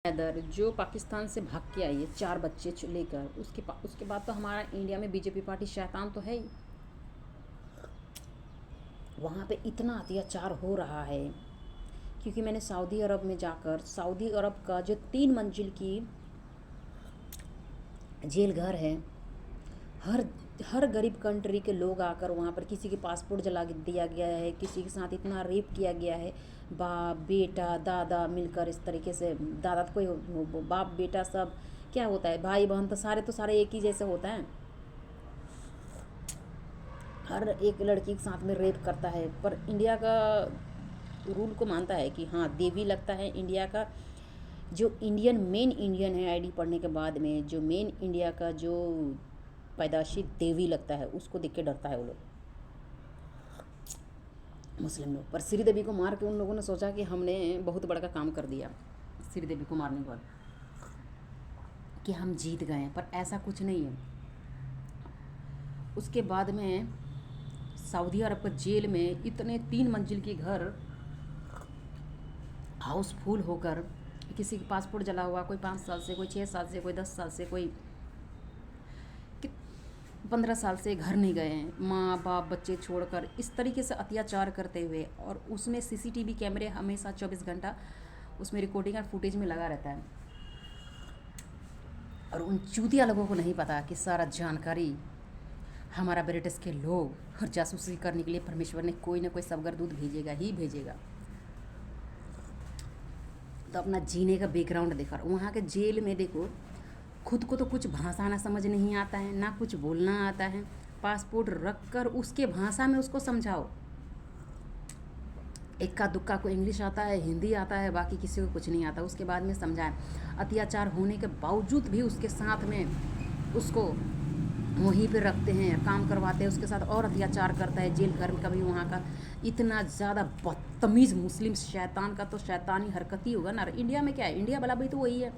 हैदर जो पाकिस्तान से भाग के आई है 4 बच्चे लेकर, उसके बाद तो हमारा इंडिया में बीजेपी पार्टी शैतान तो है ही। वहाँ पे इतना अत्याचार हो रहा है क्योंकि मैंने सऊदी अरब में जाकर सऊदी अरब का जो 3 मंजिल की जेल घर है, हर हर गरीब कंट्री के लोग आकर वहाँ पर किसी के पासपोर्ट जला दिया गया है, किसी के साथ इतना रेप किया गया है। बाप बेटा दादा मिलकर इस तरीके से, दादा तो कोई, बाप बेटा सब क्या होता है, भाई बहन तो सारे एक ही जैसे होता है। हर एक लड़की के साथ में रेप करता है। पर इंडिया का रूल को मानता है कि हाँ देवी लगता है इंडिया का जो मेन इंडियन है। आईडी पढ़ने के बाद में जो मेन इंडिया का जो पैदाशी देवी लगता है, उसको देख के डरता है वो लोग, मुस्लिम लोग। पर श्रीदेवी को मार के उन लोगों ने सोचा कि हमने बहुत बड़ा का काम कर दिया श्रीदेवी को मारने के बाद, कि हम जीत गए हैं। पर ऐसा कुछ नहीं है। उसके बाद में सऊदी अरब के जेल में इतने 3 मंजिल के घर हाउसफुल होकर, किसी के पासपोर्ट जला हुआ, कोई 5 साल से, कोई 6 साल से, कोई 10 साल से, कोई 15 साल से घर नहीं गए हैं, माँ बाप बच्चे छोड़कर इस तरीके से अत्याचार करते हुए। और उसमें सीसीटीवी कैमरे हमेशा 24 घंटा उसमें रिकॉर्डिंग और फुटेज में लगा रहता है। और उन चूतिया लोगों को नहीं पता कि सारा जानकारी हमारा ब्रिटिश के लोग और जासूसी करने के लिए परमेश्वर ने कोई ना कोई सबगरदूत भेजेगा ही भेजेगा। तो अपना जीने का बैकग्राउंड देखा, वहाँ के जेल में देखो, खुद को तो कुछ भाषा ना समझ नहीं आता है, ना कुछ बोलना आता है। पासपोर्ट रख कर उसके भाषा में उसको समझाओ। इक्का दुक्का को इंग्लिश आता है, हिंदी आता है, बाकी किसी को कुछ नहीं आता। उसके बाद में समझाएं। अत्याचार होने के बावजूद भी उसके साथ में उसको वहीं पे रखते हैं, काम करवाते हैं, उसके साथ और अत्याचार करता है जेल घर में। कभी वहाँ का इतना ज़्यादा बदतमीज़ मुस्लिम शैतान का तो शैतानी हरकत ही होगा ना। इंडिया में क्या है, इंडिया वाला भी तो वही है।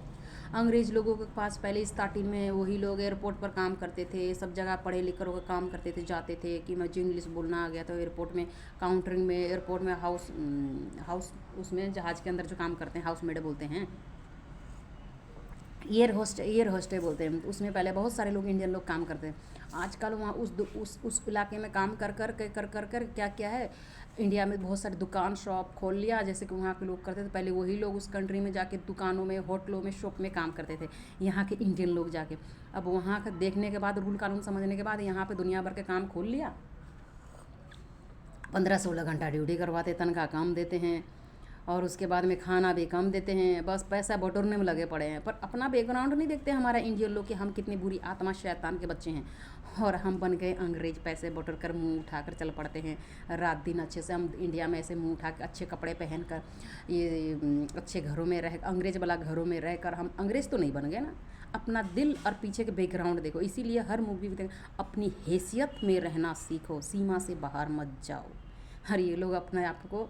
अंग्रेज़ लोगों के पास पहले स्टार्टिंग में वही लोग एयरपोर्ट पर काम करते थे, सब जगह पढ़े लिख कर काम करते थे, जाते थे कि मुझे इंग्लिश बोलना आ गया। तो एयरपोर्ट में काउंटरिंग में, एयरपोर्ट में हाउस उसमें जहाज़ के अंदर जो काम करते हैं हाउस मेड बोलते हैं, एयर होस्टे बोलते हैं। उसमें पहले बहुत सारे लोग इंडियन लोग काम करते हैं। आजकल वहाँ उस इलाके में काम कर क्या क्या है, इंडिया में बहुत सारे दुकान शॉप खोल लिया, जैसे कि वहाँ के लोग करते थे। पहले वही लोग उस कंट्री में जाके दुकानों में, होटलों में, शॉप में काम करते थे, यहाँ के इंडियन लोग जाके। अब वहाँ का देखने के बाद, रूल कानून समझने के बाद, यहाँ पे दुनिया भर के काम खोल लिया। 15-16 घंटा ड्यूटी करवाते, तनख्वाह कम देते हैं, और उसके बाद में खाना भी कम देते हैं। बस पैसा बटोरने में लगे पड़े हैं। पर अपना बैकग्राउंड नहीं देखते हमारा इंडियन लोग कि हम कितनी बुरी आत्मा शैतान के बच्चे हैं। और हम बन गए अंग्रेज, पैसे बटोर कर मुँह उठाकर चल पड़ते हैं। रात दिन अच्छे से हम इंडिया में ऐसे मुँह उठा कर, अच्छे कपड़े पहन कर, ये अच्छे घरों में रह, अंग्रेज वाला घरों में रह कर हम अंग्रेज़ तो नहीं बन गए ना। अपना दिल और पीछे के बैकग्राउंड देखो। इसीलिए हर मूवी में अपनी हैसियत में रहना सीखो, सीमा से बाहर मत जाओ। हर ये लोग अपने आप को,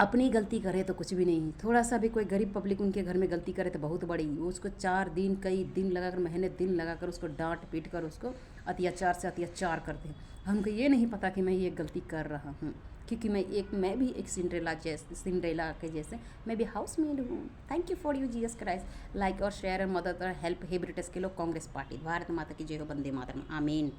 अपनी गलती करे तो कुछ भी नहीं, थोड़ा सा भी कोई गरीब पब्लिक उनके घर में गलती करे तो बहुत बड़ी, उसको 4 दिन, कई दिन लगाकर, महीने दिन लगाकर उसको डांट पीट कर उसको अत्याचार से अत्याचार करते हैं। हमको ये नहीं पता कि मैं ये गलती कर रहा हूँ, क्योंकि मैं भी एक सिंड्रेला के जैसे मैं भी हाउस मेड हूँ। Thank you for you Jesus Christ. Like और शेयर और मदद और हेल्प है ब्रिटिश के लोग, कांग्रेस पार्टी। भारत माता की जय हो, वंदे मातरम, आमीन।